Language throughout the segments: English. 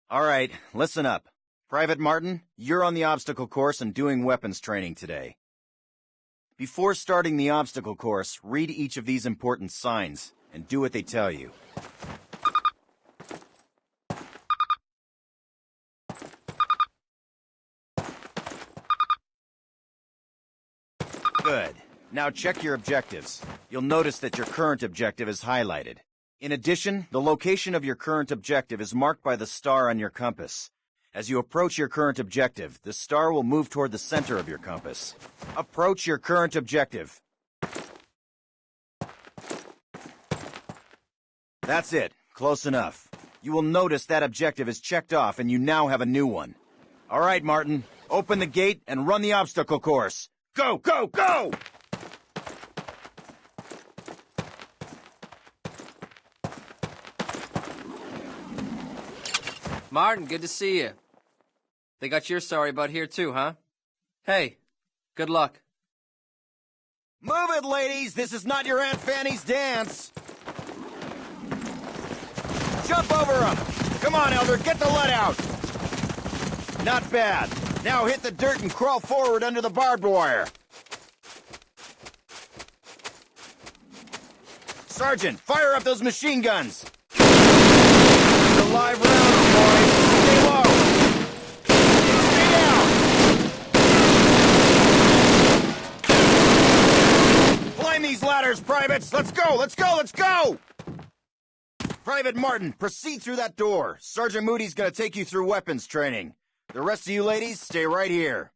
All right, listen up. Private Martin, you're on the obstacle course and doing weapons training today. Before starting the obstacle course, read each of these important signs and do what they tell you. Good. Now check your objectives. You'll notice that your current objective is highlighted. In addition, the location of your current objective is marked by the star on your compass. As you approach your current objective, the star will move toward the center of your compass. Approach your current objective. That's it. Close enough. You will notice that objective is checked off and you now have a new one. All right, Martin. Open the gate and run the obstacle course. Go, go, go! Martin, good to see you. They got your sorry butt here too, huh? Hey, good luck. Move it, ladies! This is not your Aunt Fanny's dance! Jump over him! Come on, Elder, get the lead out! Not bad. Now hit the dirt and crawl forward under the barbed wire. Sergeant, fire up those machine guns! It's a live round, boys! Stay low! Stay down! Climb these ladders, privates! Let's go! Let's go! Let's go! Private Martin, proceed through that door. Sergeant Moody's gonna take you through weapons training. The rest of you ladies, stay right here.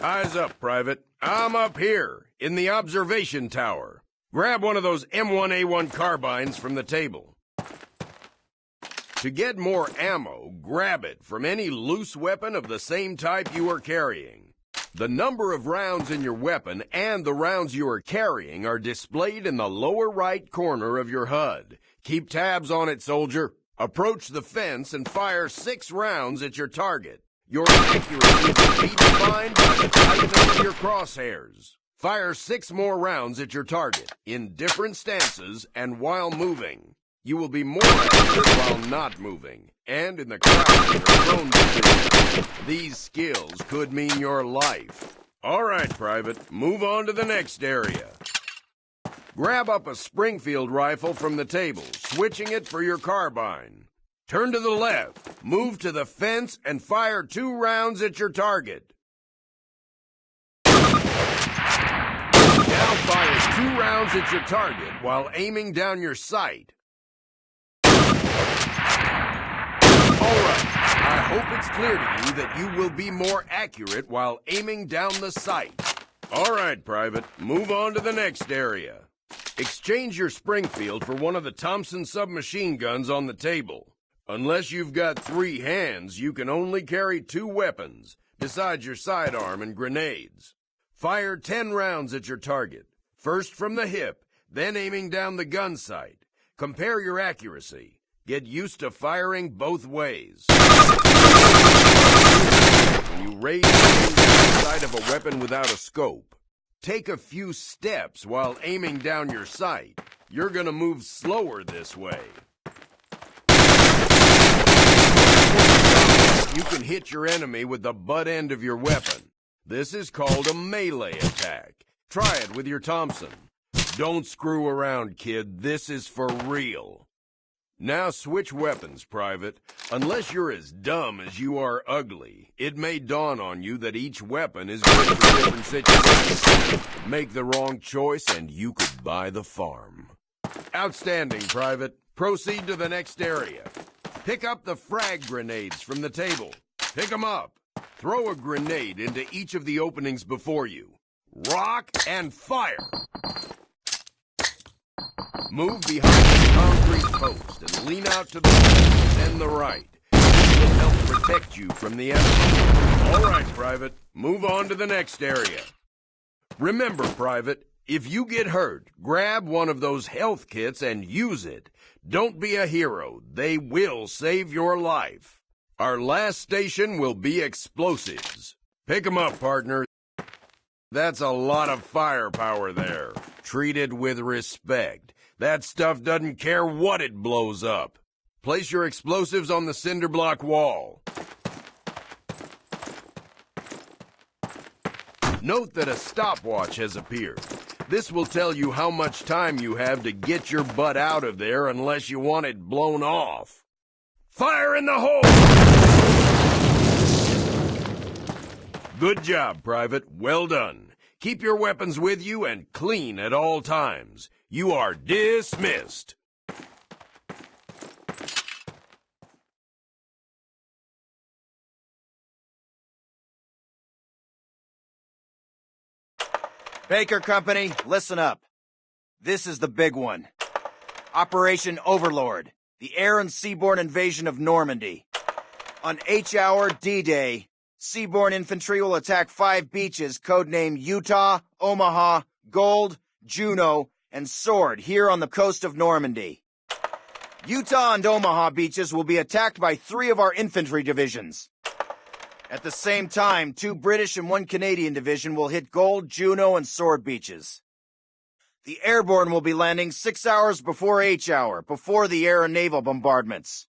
Eyes up, Private. I'm up here, in the observation tower. Grab one of those M1A1 carbines from the table. To get more ammo, grab it from any loose weapon of the same type you are carrying. The number of rounds in your weapon and the rounds you are carrying are displayed in the lower right corner of your HUD. Keep tabs on it, soldier. Approach the fence and fire 6 rounds at your target. Your accuracy will be defined by the tightness of your crosshairs. Fire 6 more rounds at your target, in different stances and while moving. You will be more accurate while not moving, and in the crouching or prone position. These skills could mean your life. All right, Private, move on to the next area. Grab up a Springfield rifle from the table, switching it for your carbine. Turn to the left, move to the fence, and fire 2 rounds at your target. Now fire 2 rounds at your target while aiming down your sight. Alright, I hope it's clear to you that you will be more accurate while aiming down the sight. Alright, Private, move on to the next area. Exchange your Springfield for one of the Thompson submachine guns on the table. Unless you've got 3 hands, you can only carry 2 weapons, besides your sidearm and grenades. Fire 10 rounds at your target, first from the hip, then aiming down the gun sight. Compare your accuracy. Get used to firing both ways. When you raise the sight of a weapon without a scope, take a few steps while aiming down your sight. You're gonna move slower this way. You can hit your enemy with the butt end of your weapon. This is called a melee attack. Try it with your Thompson. Don't screw around, kid. This is for real. Now switch weapons, Private. Unless you're as dumb as you are ugly, it may dawn on you that each weapon is good for different situations. Make the wrong choice and you could buy the farm. Outstanding, Private. Proceed to the next area. Pick up the frag grenades from the table. Pick them up. Throw a grenade into each of the openings before you. Rock and fire. Move behind the concrete post and lean out to the left, then the right. This will help protect you from the enemy. All right, Private. Move on to the next area. Remember, Private, if you get hurt, grab one of those health kits and use it. Don't be a hero. They will save your life. Our last station will be explosives. Pick 'em up, partner. That's a lot of firepower there. Treat it with respect. That stuff doesn't care what it blows up. Place your explosives on the cinder block wall. Note that a stopwatch has appeared. This will tell you how much time you have to get your butt out of there unless you want it blown off. Fire in the hole! Good job, Private. Well done. Keep your weapons with you and clean at all times. You are dismissed. Baker Company, listen up. This is the big one. Operation Overlord, the air and seaborne invasion of Normandy. On H-Hour D-Day, seaborne infantry will attack 5 beaches codenamed Utah, Omaha, Gold, Juno, and Sword here on the coast of Normandy. Utah and Omaha beaches will be attacked by 3 of our infantry divisions. At the same time, 2 British and 1 Canadian division will hit Gold, Juno, and Sword beaches. The airborne will be landing 6 hours before H-Hour, before the air and naval bombardments.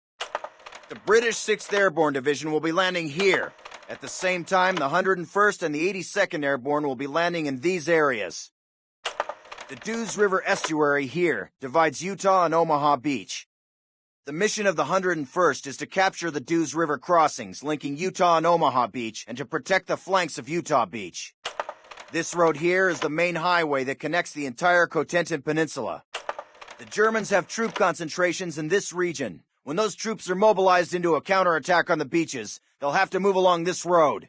The British 6th Airborne Division will be landing here. At the same time, the 101st and the 82nd Airborne will be landing in these areas. The Dews River estuary here divides Utah and Omaha Beach. The mission of the 101st is to capture the Dews River crossings linking Utah and Omaha Beach and to protect the flanks of Utah Beach. This road here is the main highway that connects the entire Cotentin Peninsula. The Germans have troop concentrations in this region. When those troops are mobilized into a counterattack on the beaches, they'll have to move along this road.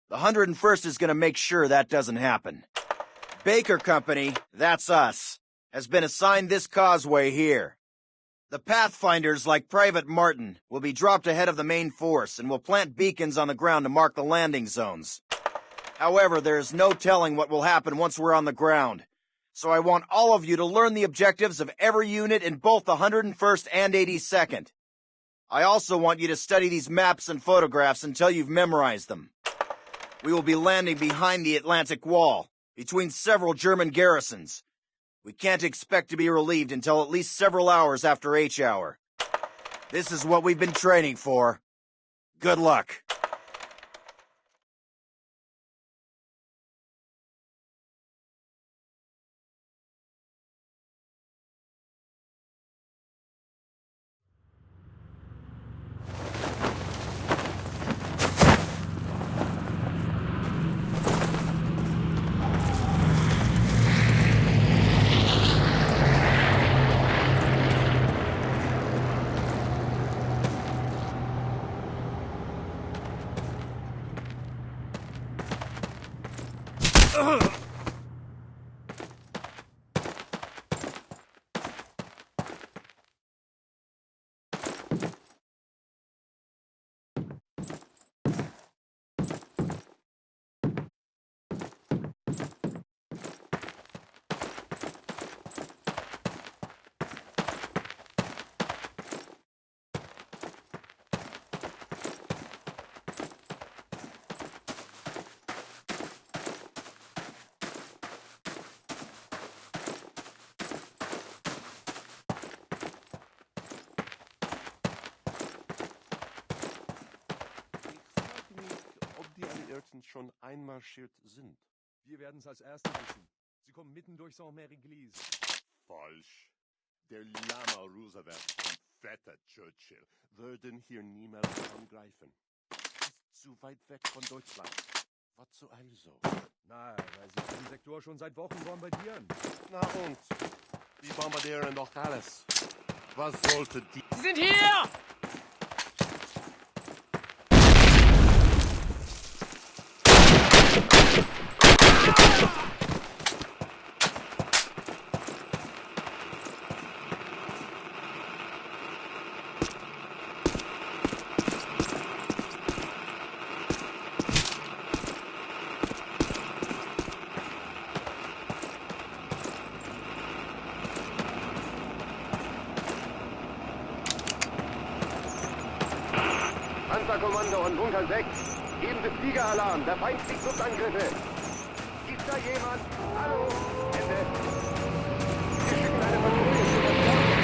The 101st is going to make sure that doesn't happen. Baker Company, that's us, has been assigned this causeway here. The Pathfinders, like Private Martin, will be dropped ahead of the main force and will plant beacons on the ground to mark the landing zones. However, there is no telling what will happen once we're on the ground, so I want all of you to learn the objectives of every unit in both the 101st and 82nd. I also want you to study these maps and photographs until you've memorized them. We will be landing behind the Atlantic Wall, between several German garrisons. We can't expect to be relieved until at least several hours after H-Hour. This is what we've been training for. Good luck. Schon einmarschiert sind. Wir werden es als Erste wissen. Sie kommen mitten durch Saint-Mary-Glise. Falsch. Der Lama Roosevelt und fetter Churchill würden hier niemals angreifen. Ist zu weit weg von Deutschland. Was so also? Na, weil sie diesen Sektor schon seit Wochen bombardieren. Na und? Die bombardieren doch alles. Was sollte die... Sie sind hier! Panzerkommando und Bunker 6. Geben Sie Fliegeralarm. Der Feind fliegt Luftangriffe. Ist da jemand? Hallo? Ende. Wir schicken eine Patrouille zu der Straße.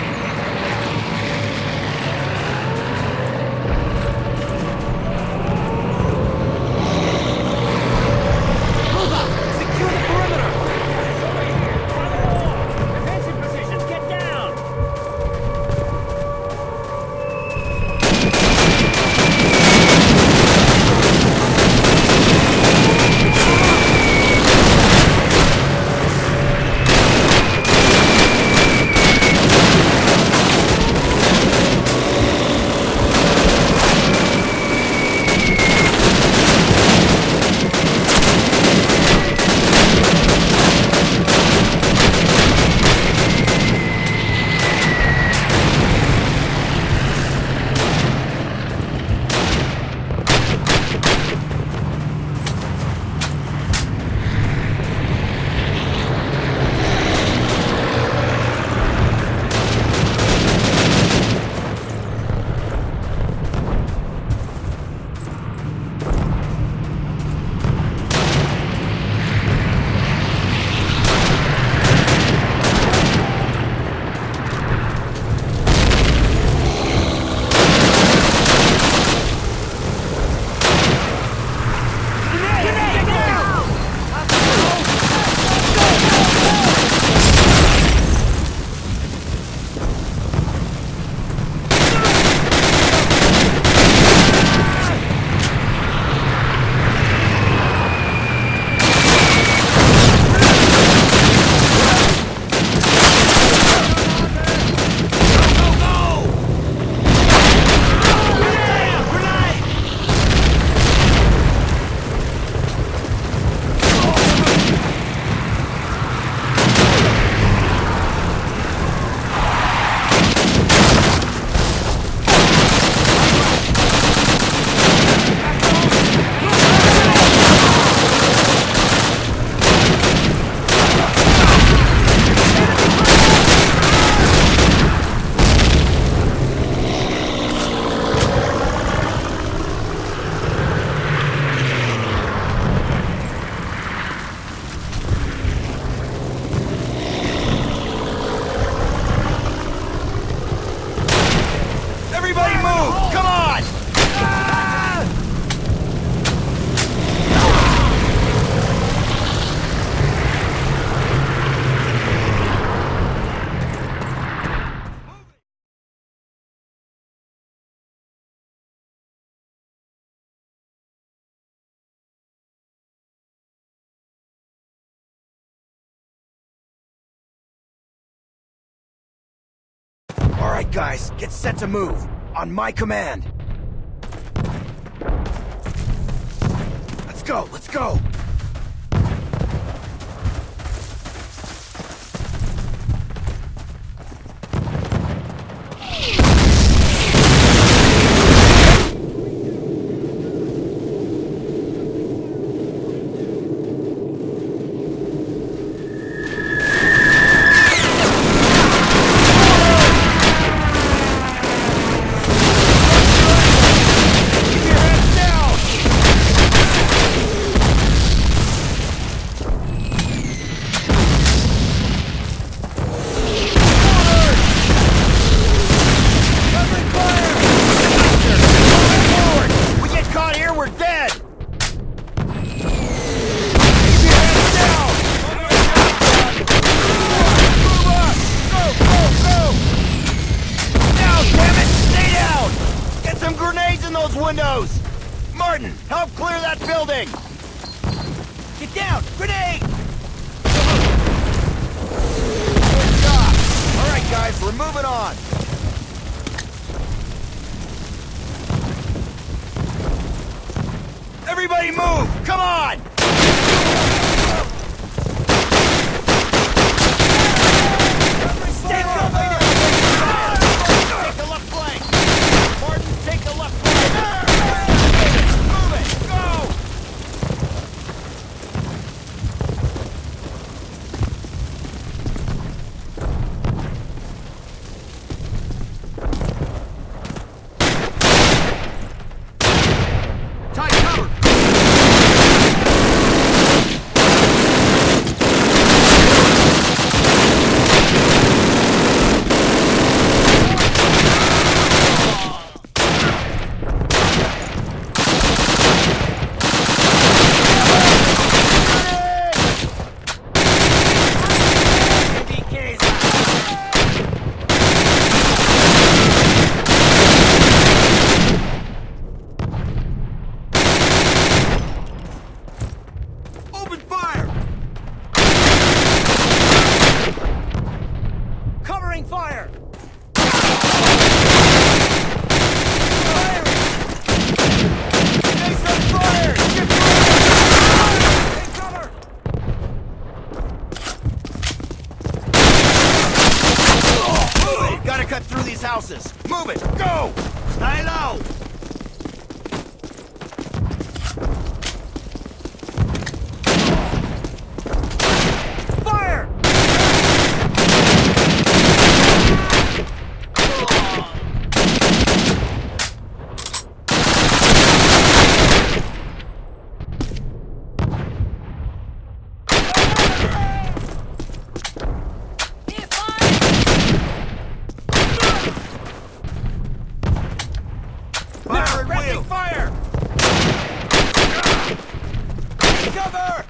right, guys, get set to move. On my command. Let's go, let's go! Windows! Martin, help clear that building! Get down! Grenade! Good job! Alright guys, we're moving on! Everybody move! Come on! Stay coming! Take the left flank! Martin, take the left flank! Houses. Move it! Go! Stay low! Fire! Fire! Take cover!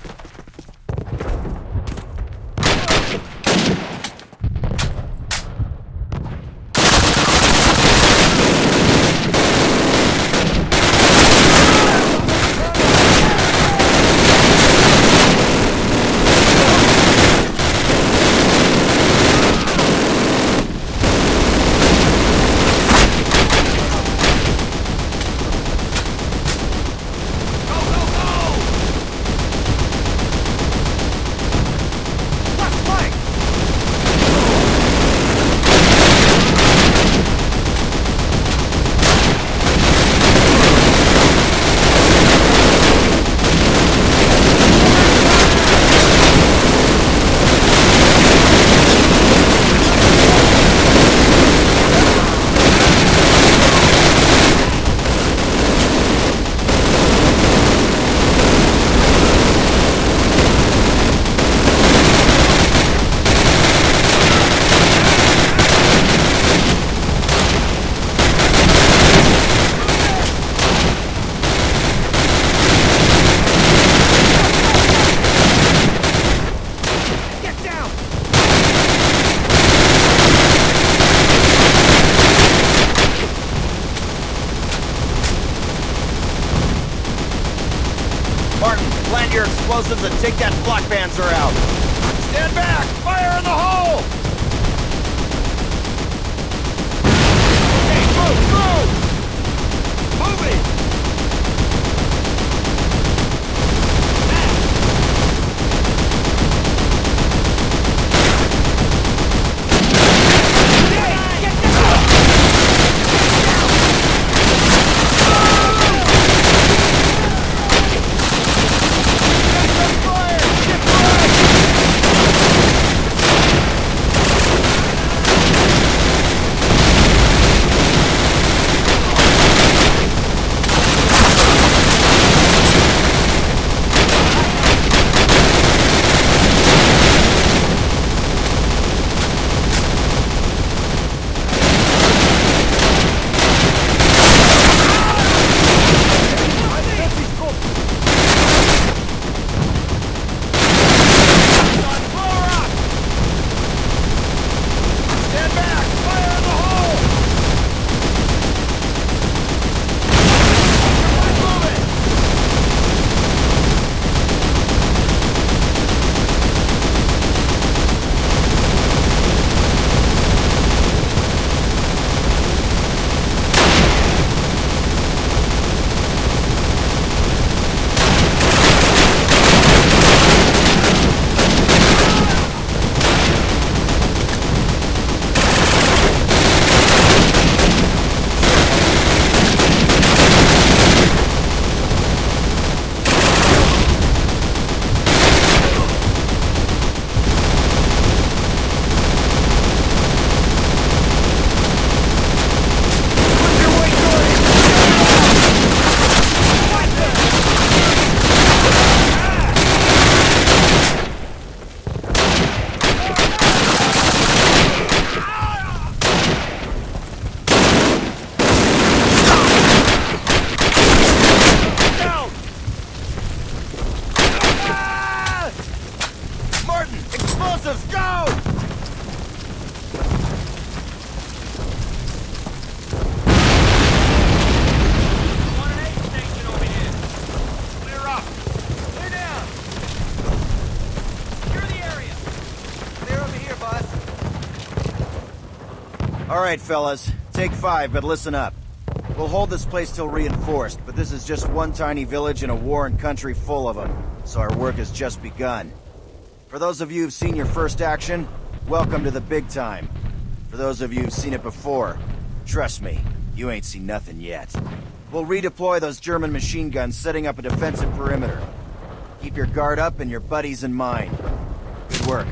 Plant your explosives and take that flak panzer out. Stand back! Fire in the hole! Explosives, go! All right, fellas. Take 5, but listen up. We'll hold this place till reinforced, but this is just one tiny village in a warring country full of them, so our work has just begun. For those of you who've seen your first action, welcome to the big time. For those of you who've seen it before, trust me, you ain't seen nothing yet. We'll redeploy those German machine guns, setting up a defensive perimeter. Keep your guard up and your buddies in mind. Good work.